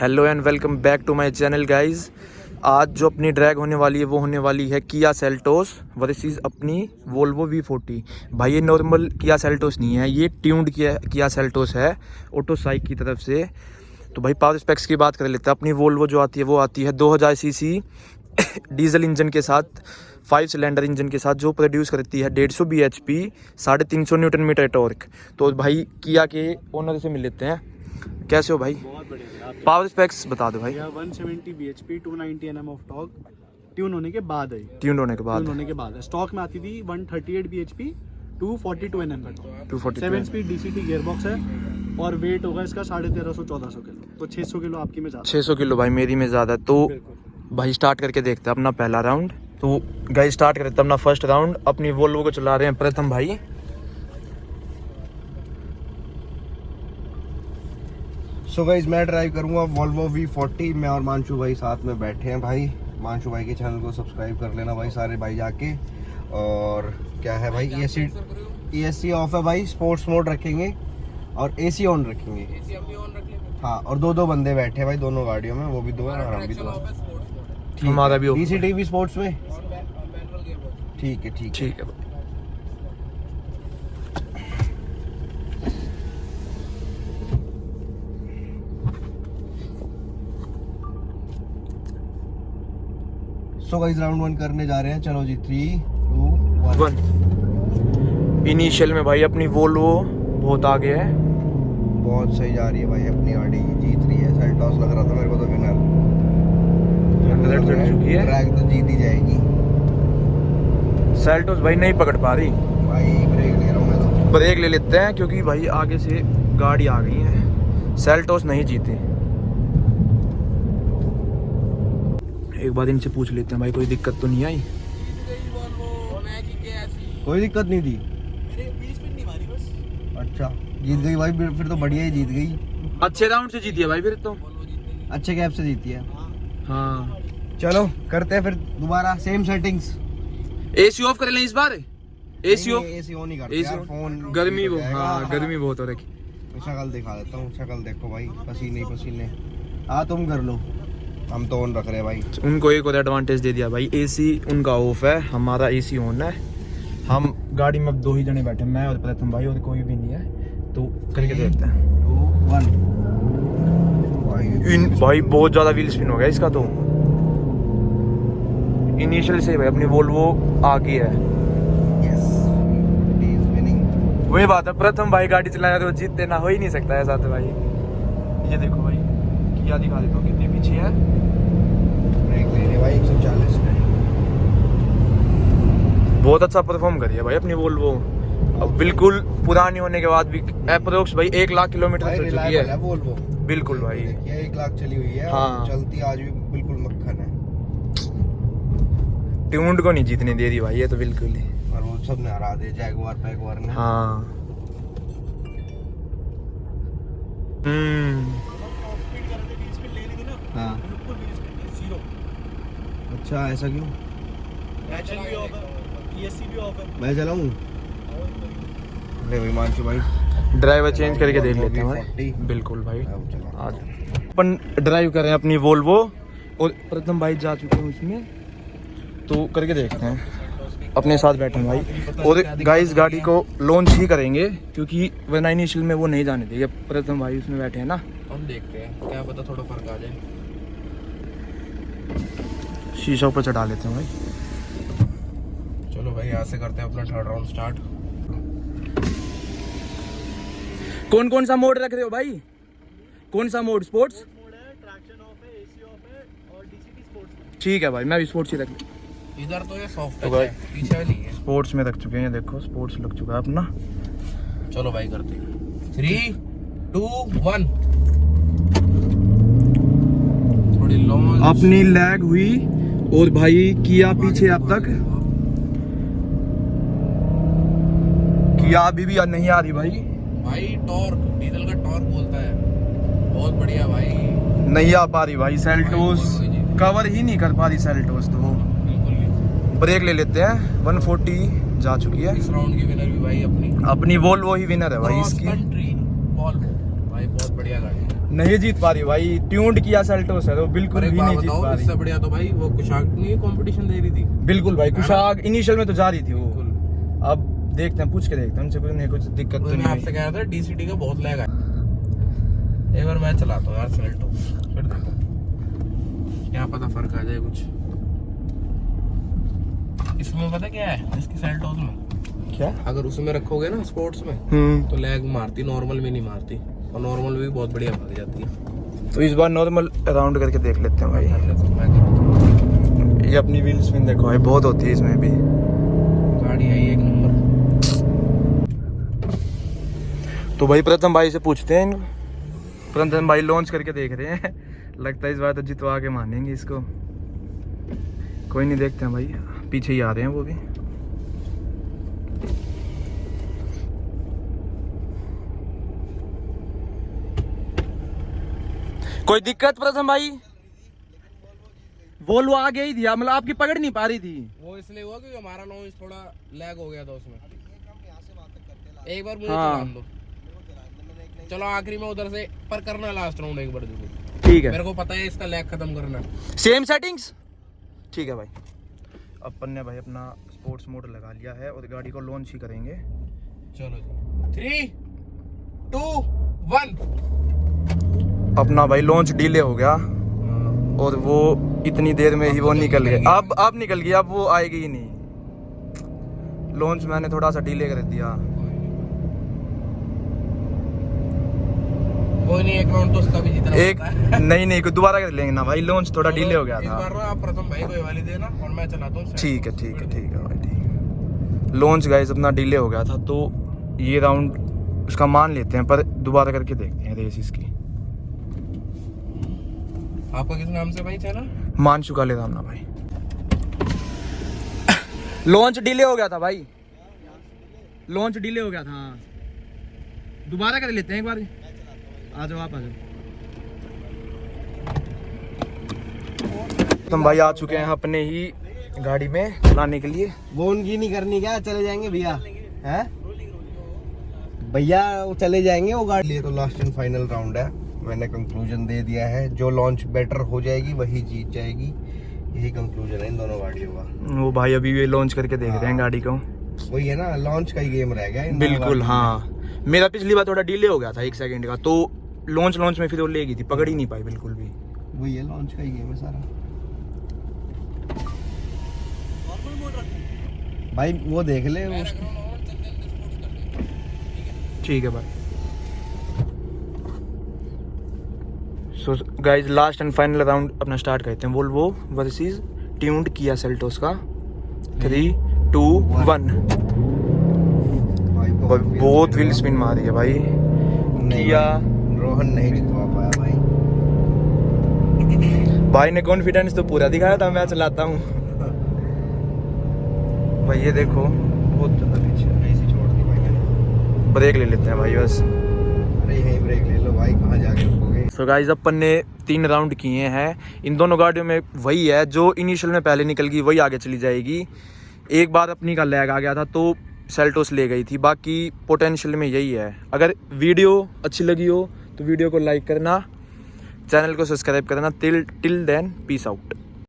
Hello and welcome back to my channel guys. आज जो अपनी ड्रैग होने वाली है वो होने वाली है किया सेल्टोस वर्सेस अपनी वोल्वो V40। भाई ये नॉर्मल किया सेल्टोस नहीं है, ये ट्यून्ड किया सेल्टोस है ऑटो साइक की तरफ से। तो भाई पावर स्पेक्स की बात कर लेते हैं। अपनी वोल्वो जो आती है वो आती है 2000 सीसी डीजल इंजन के साथ, 5 सिलेंडर इंजन के साथ, जो प्रोड्यूस करती है 150 bhp, 350 न्यूटन मीटर टॉर्क। तो भाई किया के ओनर से मिल लेते हैं। कैसे हो भाई? बहुत बढ़िया। पावर स्पेक्स बता दो भाई। 170 bhp 290 Nm of torque tune होने के बाद है। ट्यून होने के बाद स्टॉक में आती थी 138 bhp 242 Nm का 242 7 स्पीड DCT गियरबॉक्स है और वेट होगा इसका 1350-1400 किलो। तो 600 किलो आपकी में ज़्यादा, 600 किलो भाई मेरी में ज़्यादा। तो भाई स्टार्ट करके देखते हैं अपना पहला राउंड। तो गाइस स्टार्ट करते हैं अपना फर्स्ट राउंड। अपनी वोल्वो को चला रहे हैं प्रथम भाई। सो गाइस मैं ड्राइव करूंगा वोल्वो V40। मैं और मानशू भाई साथ में बैठे हैं भाई। मानशू भाई के चैनल को सब्सक्राइब कर लेना भाई सारे भाई जाके। और क्या है भाई, ESC ऑफ है भाई, स्पोर्ट्स मोड रखेंगे और AC ऑन रखेंगे। हाँ, और दो बंदे बैठे हैं भाई दोनों गाड़ियों में, वो भी दो है और हम भी दो। हमारा भी DCT भी स्पोर्ट्स में। ठीक है ठीक है भाई। सो गाइस राउंड 1 करने जा रहे हैं। चलो जी 3, 2, 1। इनिशियल में भाई अपनी वोल्वो बहुत आगे है, बहुत सही जा रही है भाई अपनी गाड़ी, जीत रही है। सेल्टोस लग रहा था मेरे को तो विनर चढ़ चुकी है। ट्रैक तो जीत ही जाएगी। सेल्टोस भाई नहीं पकड़ पा रही भाई ब्रेक ले रहा हूँ मैं तो। ब्रेक ले लेते हैं क्योंकि भाई आगे से गाड़ी आ गई है। सेल्टोस नहीं जीती। एक बार इनसे पूछ लेते हैं भाई कोई दिक्कत तो नहीं आई। कोई दिक्कत नहीं थी। अच्छा जीत गई भाई, फिर तो बढ़िया ही जीत गई। अच्छे राउंड से जीती है भाई फिर तो। अच्छे गैप से जीती है। हाँ चलो करते हैं फिर दोबारा सेम सेटिंग्स। AC ऑफ कर लें इस बार। AC ऑफ, AC ऑन नहीं करते यार, फोन गर्मी वो, हाँ गर्मी बहुत हो रखी। शक्ल दिखा देता हूँ। शक्ल देखो भाई, पसीने ही पसीने। हाँ तुम कर लो, हम तो ऑन रख रहे हैं भाई। उनको एक और एडवांटेज दे दिया भाई, AC उनका ऑफ है, हमारा AC ऑन है। हम गाड़ी में अब 2 ही जने बैठे, मैं और प्रथम भाई, और कोई भी नहीं है। तो करके देखते हैं। 2, 1 भाई बहुत ज़्यादा व्हील स्पिन हो गया इसका तो। इनिशियल से भाई अपनी वोल्वो आगे है। Yes it is winning. वही बात है, प्रथम भाई गाड़ी चलाया तो जीतते ना हो ही नहीं सकता ऐसा तो भाई। ये देखो भाई किया दिखा देता हूँ कितने पीछे है। ब्रेक ले रहे भाई 140 में। बहुत अच्छा परफॉर्म करी है भाई अपनी वोल्वो। अब बिल्कुल पुरानी होने के बाद भी अप्रोक्स भाई 1 लाख किलोमीटर चल चुकी है वोल्वो। बिल्कुल भाई, ये 1 लाख चली हुई है। हाँ। चलती आज भी बिल्कुल मक्खन है। ट्यून्ड को नहीं जीतने दे रही भाई ये तो बिल्कुल ही। और वो सब ने हरा दे, जैगुआर ने। हाँ हाँ। अच्छा ऐसा क्यों? मैं चलाऊं? अरे भाई मानसू भाई ड्राइवर चेंज करके देख लेते हैं भाई। बिल्कुल भाई आज अपन ड्राइव कर रहे हैं अपनी वोल्वो और प्रथम भाई जा चुके हैं उसमें, तो करके देखते हैं। अपने साथ बैठे हैं भाई। और गाइस गाड़ी को लॉन्च ही करेंगे क्योंकि वरना इनिशियल में वो नहीं जाने देंगे। प्रथम भाई उसमें बैठे हैं ना, हम देखते हैं क्या पता थोड़ा फर्क आ जाए। शीशा ऊपर चढ़ा लेते हैं भाई। चलो भाई यहाँ से करते हैं अपना थर्ड राउंड स्टार्ट। कौन कौन सा मोड रख रहे हो भाई? कौन सा मोड? स्पोर्ट्स? ठीक है भाई, मैं भी स्पोर्ट्स ही रख। इधर तो ये सॉफ्ट तो भाई पीछे वाली है। स्पोर्ट्स में रख चुके हैं, देखो स्पोर्ट्स लग चुका है अपना। चलो भाई करते हैं 3, 2, 1। थोड़ी लॉन्च अपनी लैग हुई और भाई किया पीछे अब तक। किया अभी भी नहीं आ रही भाई। टॉर्क, डीजल का टॉर्क बोलता है। बहुत बढ़िया भाई। नहीं आ पा रही भाई सेल्टोस, कवर ही नहीं कर पा रही सेल्टोस तो। बिल्कुल ब्रेक ले लेते हैं। 140 जा चुकी है। इस राउंड की विनर भी भाई अपनी वोल्वो ही विनर है भाई इसकी। कंट्री वोल्वो भाई, बहुत बढ़िया गाड़ी। नहीं जीत पा रही भाई, ट्यून्ड किया सेल्टोस है तो बिल्कुल और भी एक बात नहीं जीत बताओ, पा इससे रही। बढ़िया तो भाई वो कुशाक नहीं कंपटीशन दे रही थी। बिल्कुल भाई, कुशाग इनिशियल में तो जा रही थी वो। बिल्कुल। अब देखते हैं, पूछ के देखते हैं उनसे, कुछ नहीं, कुछ दिक्कत तो मैं नहीं आपसे है। कह रहा था डीसीटी का बहुत लैग है। एक बार मैं चलाता हूँ यार सेल्टोस, फिर देखो क्या पता फर्क आ जाए कुछ। इसमें पता क्या है, इसकी सेल्टोस में क्या? अगर उसमें रखोगे ना स्पोर्ट्स में तो लैग मारती, नॉर्मल में नहीं मारती, और नॉर्मल में भी बहुत बढ़िया भाग जाती है। तो इस बार नॉर्मल राउंड करके देख लेते हैं भाई। कर लेता हूँ, मैं करता हूँ। ये अपनी व्हील स्पिन देखो भाई, बहुत होती है इसमें भी। गाड़ी है एक नंबर। तो भाई प्रथम भाई से पूछते हैं, प्रथम भाई लॉन्च करके देख रहे हैं। लगता है इस बार तो जितवा के मानेंगे इसको। कोई नहीं, देखते हैं भाई, पीछे ही आ रहे हैं वो भी। कोई दिक्कत प्रथम भाई? वोल्वो आ गई थी, मतलब आपकी पकड़ नहीं पा रही थी। वो इसलिए हुआ क्योंकि हमारा लॉन्च थोड़ा लैग हो गया था उसमें। एक बार मुझे हाँ। चलाने दो, चलो आखिरी में उधर से पर करना लास्ट राउंड एक बार देखो। ठीक है, मेरे को पता है इसका लैग खत्म करना। Same settings. ठीक है भाई, अपन ने भाई अपना स्पोर्ट्स मोड लगा लिया है और गाड़ी को लॉन्च ही करेंगे। चलो 3 2 1। अपना भाई लॉन्च डिले हो गया और वो इतनी देर में ही वो निकल गए। अब निकल गई, अब वो आएगी ही नहीं। लॉन्च मैंने थोड़ा सा डिले कर दिया। कोई नहीं, एक राउंड तो उसका भी जीतना एक होता है। नहीं दोबारा कर लेंगे ना भाई, लॉन्च थोड़ा डिले हो गया इस था। बार ना आप प्रथम भाई को ये वाली देना और मैं चलाता हूँ। ठीक है भाई, ठीक है। लॉन्च गाइस अपना डिले हो गया था, तो ये राउंड उसका मान लेते हैं, पर दोबारा करके देखते हैं रेस इसकी। आपका किस नाम से भाई चैनल? मान चुका ले ना भाई। लॉन्च डिले हो गया था भाई, लॉन्च डिले हो गया था। हाँ, दोबारा कर लेते हैं एक बार। आ जाओ, आप आ जाओ। तुम भाई आ चुके हैं अपने ही गाड़ी में चलाने के लिए। वो उनकी नहीं करनी, क्या चले जाएंगे भैया? हैं भैया वो चले जाएंगे वो गाड़ी लिए। तो लास्ट एंड फाइनल राउंड है, मैंने कंक्लूजन दे दिया है, जो लॉन्च बेटर हो जाएगी वही जीत जाएगी। यही कंक्लूजन है इन दोनों गाड़ियों का। वो भाई अभी ये लॉन्च करके देख रहे हैं गाड़ी को। वही है ना, लॉन्च का ही गेम रह गया इन दोनों बिल्कुल गाड़ियों हाँ, मेरा पिछली बार थोड़ा डिले हो गया था 1 सेकंड का, तो लॉन्च में फिर वो ले गई थी, पकड़ ही नहीं पाई बिल्कुल भी। में। वही है, लॉन्च का ही गेम है सारा भाई। वो देख ले उसको। ठीक है भाई। So guys last and final round अपना स्टार्ट करते हैं। Volvo versus tuned Kia Seltos का। 3 2 1। भाई बहुत व्हील स्पिन मारी है भाई किया। रोहन नहीं जितवा पाया भाई। भाई ने कॉन्फिडेंस तो पूरा दिखाया था, मैं चलाता हूँ भाई। ये देखो बहुत ज़्यादा पीछे, ऐसी छोड़ दी भाई मैंने। ब्रेक ले लेते हैं भाई बस। अरे यहीं ब्रेक ले लो भाई, कहाँ जाके रुकोगे? सो गाइज अपन ने 3 राउंड किए हैं। इन दोनों गाड़ियों में वही है, जो इनिशियल में पहले निकल गई वही आगे चली जाएगी। एक बार अपनी का लैग आ गया था तो सेल्टोस ले गई थी, बाकी पोटेंशियल में यही है। अगर वीडियो अच्छी लगी हो तो वीडियो को लाइक करना, चैनल को सब्सक्राइब करना। Till then peace out.